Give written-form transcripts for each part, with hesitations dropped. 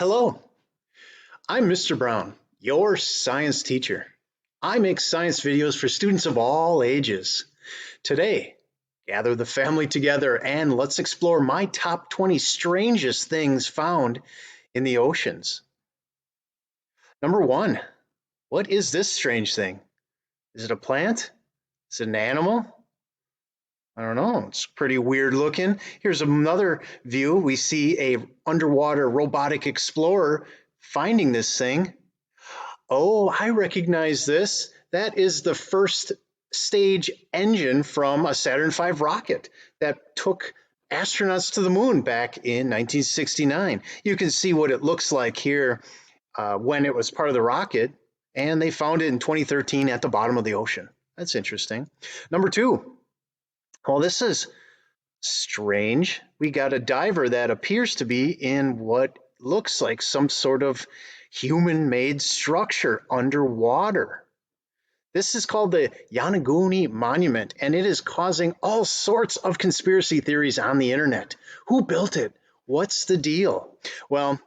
Hello, I'm Mr. Brown, your science teacher. I make science videos for students of all ages. Today, gather the family together and let's explore my top 20 strangest things found in the oceans. Number one, what is this strange thing? Is it a plant? Is it an animal? I don't know. It's pretty weird looking. Here's another view. We see a underwater robotic explorer finding this thing. Oh, I recognize this. That is the first stage engine from a Saturn V rocket that took astronauts to the moon back in 1969. You can see what it looks like here when it was part of the rocket, and they found it in 2013 at the bottom of the ocean. That's interesting. Number two, well, this is strange. We got a diver that appears to be in what looks like some sort of human-made structure underwater. This is called the Yonaguni Monument, and it is causing all sorts of conspiracy theories on the internet. Who built it? What's the deal? Well,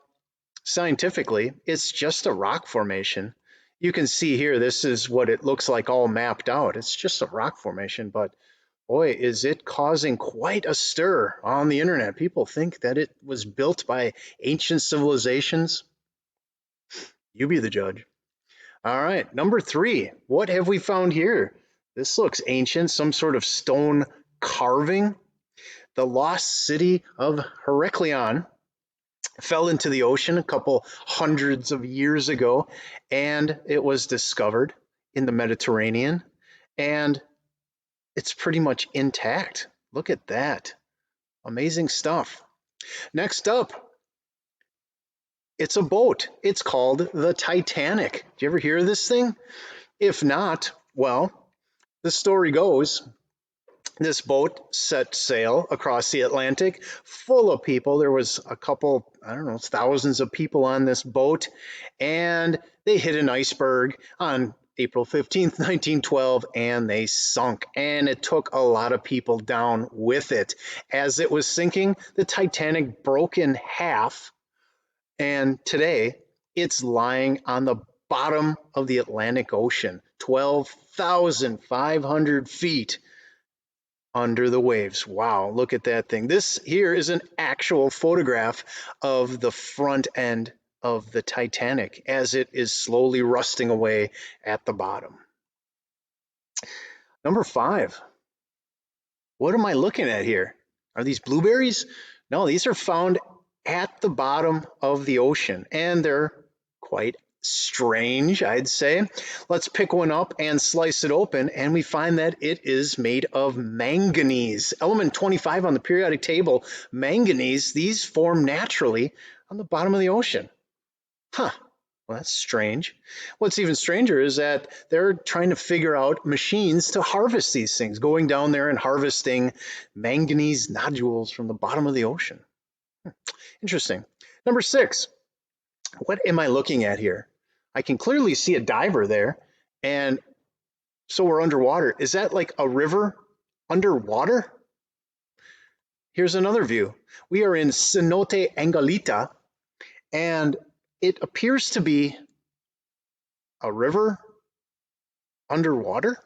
scientifically, it's just a rock formation. You can see here, this is what it looks like all mapped out. It's just a rock formation, but boy, is it causing quite a stir on the internet. People think that it was built by ancient civilizations. You be the judge. All right, number three. What have we found here? This looks ancient, some sort of stone carving. The lost city of Heracleon fell into the ocean a couple hundreds of years ago, and it was discovered in the Mediterranean, and it's pretty much intact. Look at that. Amazing stuff. Next up, it's a boat. It's called the Titanic. Did you ever hear of this thing? If not, well, the story goes this boat set sail across the Atlantic full of people. There was a couple, I don't know, thousands of people on this boat, and they hit an iceberg on April 15th, 1912, and they sunk. And it took a lot of people down with it. As it was sinking, the Titanic broke in half, and today it's lying on the bottom of the Atlantic Ocean, 12,500 feet under the waves. Wow, look at that thing. This here is an actual photograph of the front end of the Titanic as it is slowly rusting away at the bottom. Number five, what am I looking at here? Are these blueberries? No, these are found at the bottom of the ocean, and they're quite strange, I'd say. Let's pick one up and slice it open, and we find that it is made of manganese. Element 25 on the periodic table, manganese, these form naturally on the bottom of the ocean. Huh. Well, that's strange. What's even stranger is that they're trying to figure out machines to harvest these things, going down there and harvesting manganese nodules from the bottom of the ocean. Interesting. Number six, what am I looking at here? I can clearly see a diver there, and so we're underwater. Is that like a river underwater? Here's another view. We are in Cenote Angalita, and it appears to be a river underwater.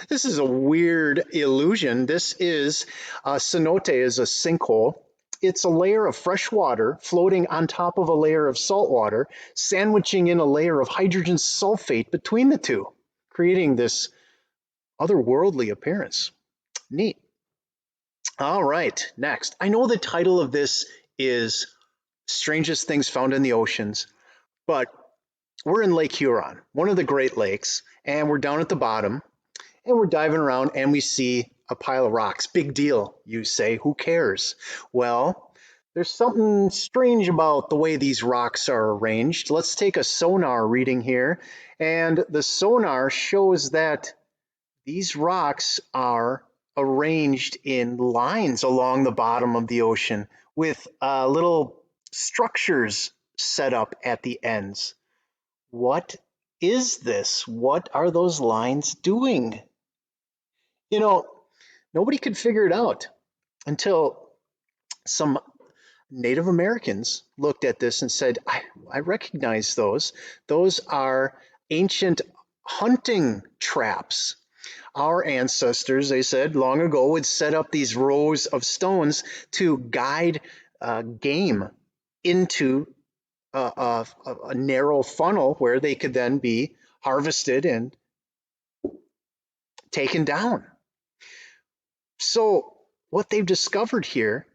This is a weird illusion. This is cenote is a sinkhole. It's a layer of fresh water floating on top of a layer of salt water, sandwiching in a layer of hydrogen sulfate between the two, creating this otherworldly appearance. Neat. All right, next. I know the title of this is Strangest Things Found in the Oceans, but we're in Lake Huron, one of the Great Lakes, and we're down at the bottom, and we're diving around, and we see a pile of rocks. Big deal, you say. Who cares? Well, there's something strange about the way these rocks are arranged. Let's take a sonar reading here, and the sonar shows that these rocks are arranged in lines along the bottom of the ocean with little structures set up at the ends. What is this? What are those lines doing? You know, nobody could figure it out until some Native Americans looked at this and said, I recognize those. Those are ancient hunting traps. Our ancestors, they said, long ago would set up these rows of stones to guide game into a narrow funnel where they could then be harvested and taken down. So, what they've discovered here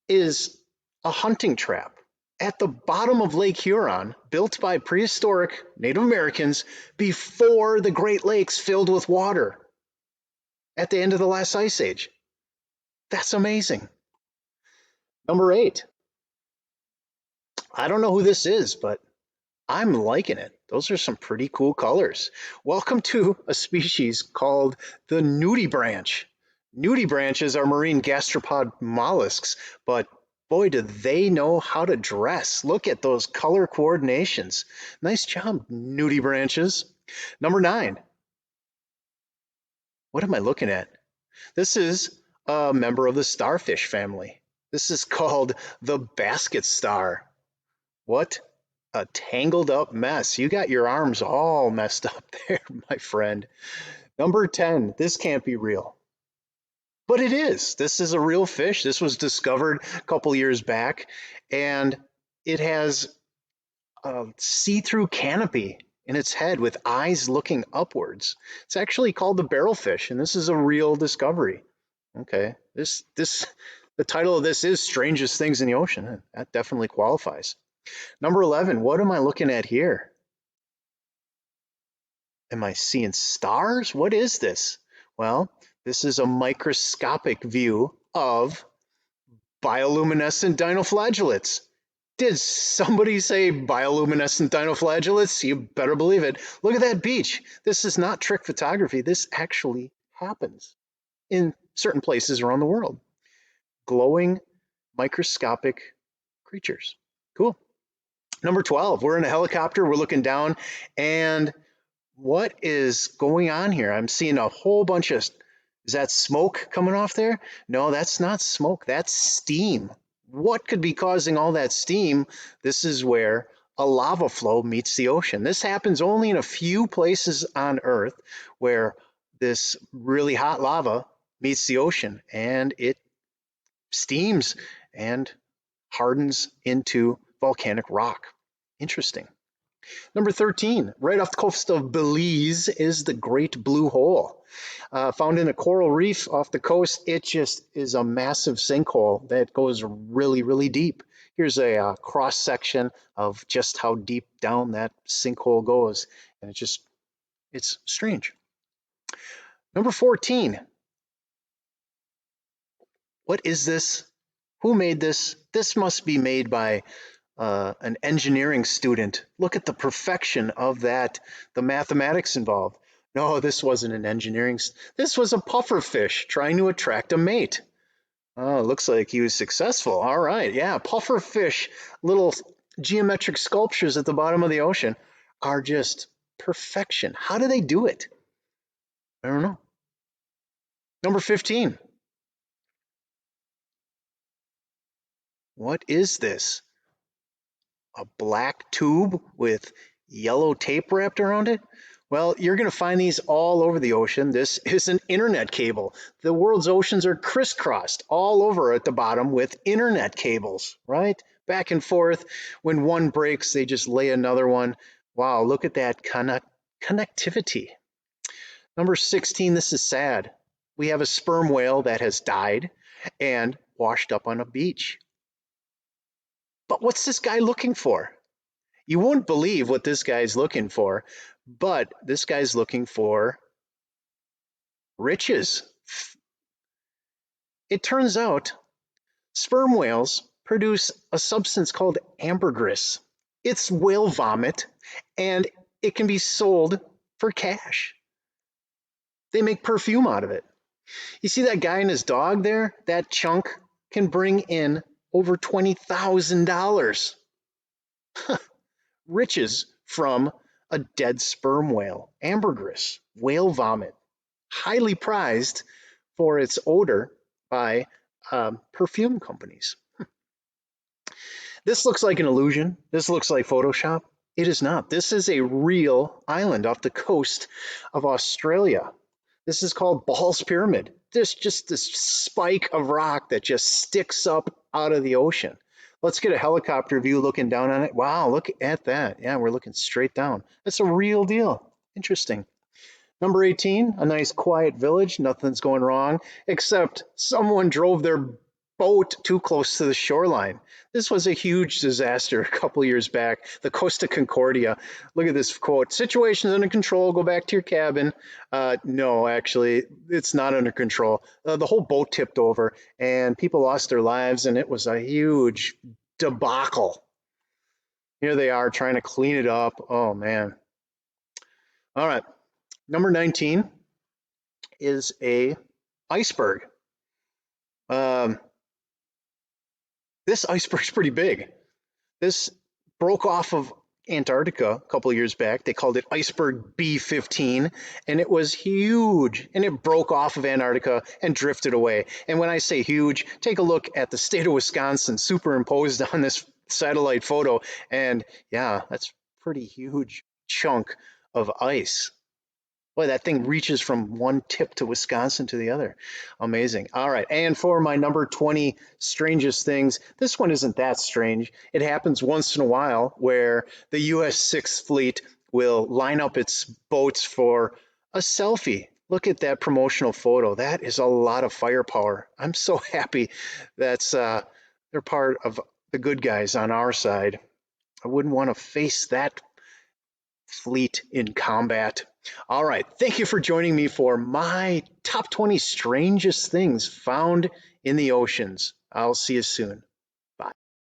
is a hunting trap at the bottom of Lake Huron, built by prehistoric Native Americans before the Great Lakes filled with water at the end of the last ice age. That's amazing. Number 8. I don't know who this is, but I'm liking it. Those are some pretty cool colors. Welcome to a species called the nudibranch. Nudibranches are marine gastropod mollusks, but boy, do they know how to dress. Look at those color coordinations. Nice job, nudibranches. Number 9. What am I looking at? This is a member of the starfish family. This is called the basket star. What a tangled up mess. You got your arms all messed up there, my friend. Number 10, this can't be real. But it is. This is a real fish. This was discovered a couple years back, and it has a see-through canopy in its head with eyes looking upwards. It's actually called the barrelfish, and this is a real discovery. Okay, the title of this is Strangest Things in the Ocean. That definitely qualifies. Number 11, what am I looking at here? Am I seeing stars? What is this? Well, this is a microscopic view of bioluminescent dinoflagellates. Did somebody say bioluminescent dinoflagellates? You better believe it. Look at that beach. This is not trick photography. This actually happens in certain places around the world. Glowing microscopic creatures. Cool. Number 12, we're in a helicopter. We're looking down, and what is going on here? I'm seeing a whole bunch of, is that smoke coming off there? No, that's not smoke. That's steam. What could be causing all that steam? This is where a lava flow meets the ocean. This happens only in a few places on Earth where this really hot lava meets the ocean and it steams and hardens into volcanic rock. Interesting. Number 13, right off the coast of Belize is the Great Blue Hole. Found in a coral reef off the coast, it just is a massive sinkhole that goes really, really deep. Here's a cross section of just how deep down that sinkhole goes, and it's strange. Number 14, what is this? Who made this? This must be made by an engineering student. Look at the perfection of that, the mathematics involved. No, this wasn't an engineering. This was a puffer fish trying to attract a mate. Oh, looks like he was successful. All right, yeah, puffer fish, little geometric sculptures at the bottom of the ocean are just perfection. How do they do it? I don't know. Number 15. What is this? A black tube with yellow tape wrapped around it? Well, you're going to find these all over the ocean. This is an internet cable. The world's oceans are crisscrossed all over at the bottom with internet cables, right? Back and forth. When one breaks, they just lay another one. Wow, look at that connectivity. Number 16, this is sad. We have a sperm whale that has died and washed up on a beach. But what's this guy looking for? You won't believe what this guy's looking for, but this guy's looking for riches. It turns out sperm whales produce a substance called ambergris. It's whale vomit, and it can be sold for cash. They make perfume out of it. You see that guy and his dog there? That chunk can bring in over $20,000. Riches from a dead sperm whale, ambergris, whale vomit, highly prized for its odor by perfume companies. This looks like an illusion. This looks like Photoshop. It is not. This is a real island off the coast of Australia. This is called Ball's Pyramid. There's just this spike of rock that just sticks up out of the ocean. Let's get a helicopter view looking down on it. Wow, look at that. Yeah, we're looking straight down. That's a real deal. Interesting. Number 18, a nice quiet village. Nothing's going wrong, except someone drove their boat too close to the shoreline. This was a huge disaster a couple years back. The Costa Concordia. Look at this quote: "Situation's under control. Go back to your cabin." No, actually, it's not under control. The whole boat tipped over, and people lost their lives, and it was a huge debacle. Here they are trying to clean it up. Oh, man. All right. Number 19 is a iceberg. Um, this iceberg's pretty big. This broke off of Antarctica a couple of years back. They called it iceberg B-15, and it was huge. And it broke off of Antarctica and drifted away. And when I say huge, take a look at the state of Wisconsin superimposed on this satellite photo. And yeah, that's a pretty huge chunk of ice. Boy, that thing reaches from one tip to Wisconsin to the other. Amazing. All right. And for my number 20 strangest things, this one isn't that strange. It happens once in a while where the US 6th Fleet will line up its boats for a selfie. Look at that promotional photo. That is a lot of firepower. I'm so happy that's they're part of the good guys on our side. I wouldn't want to face that fleet in combat. All right. Thank you for joining me for my top 20 strangest things found in the oceans. I'll see you soon.